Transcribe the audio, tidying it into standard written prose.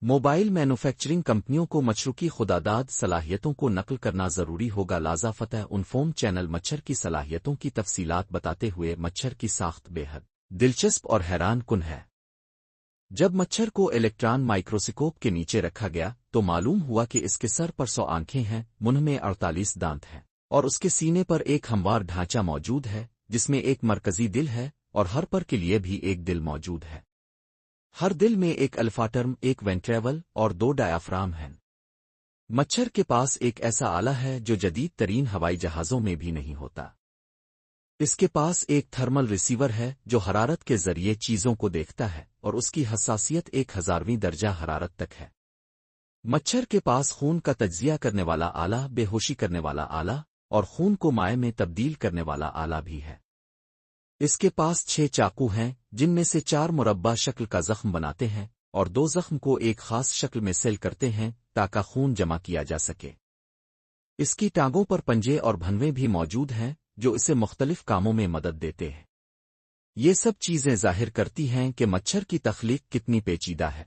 Mobile manufacturing کمپنیوں کو مشرقی خداداد صلاحیتوں کو نقل کرنا ضروری ہوگا لازا فتح انفوم چینل مچھر کی صلاحیتوں کی تفصیلات بتاتے ہوئے مچھر کی ساخت بے حد دلچسپ اور حیران کن ہے۔ جب مچھر کو الیکٹران مائکروسکوپ کے نیچے رکھا گیا تو معلوم ہوا کہ اس کے سر پر 100 آنکھیں ہیں، منہ میں 48 دانت ہیں، اور اس کے سینے پر ایک ہموار ڈھانچہ موجود ہے جس میں ایک مرکزی دل ہے، اور ہر پر کے لیے بھی ایک دل موجود ہے۔ ہر دل میں ایک الفاٹرم، ایک وینٹریول اور 2 ڈایافرام ہیں۔ مچھر کے پاس ایک ایسا آلہ ہے جو جدید ترین ہوائی جہازوں میں بھی نہیں ہوتا۔ اس کے پاس ایک تھرمل ریسیور ہے جو حرارت کے ذریعے چیزوں کو دیکھتا ہے، اور اس کی حساسیت 1000ویں درجہ حرارت تک ہے۔ مچھر کے پاس خون کا تجزیہ کرنے والا آلہ، بے ہوشی کرنے والا آلہ، اور خون کو مائع میں تبدیل کرنے والا آلہ بھی ہے۔ اس کے پاس 6 چاقو ہیں جن میں سے 4 مربع شکل کا زخم بناتے ہیں اور 2 زخم کو ایک خاص شکل میں سیل کرتے ہیں تاکہ خون جمع کیا جا سکے۔ اس کی ٹانگوں پر پنجے اور بھنویں بھی موجود ہیں جو اسے مختلف کاموں میں مدد دیتے ہیں۔ یہ سب چیزیں ظاہر کرتی ہیں کہ مچھر کی تخلیق کتنی پیچیدہ ہے۔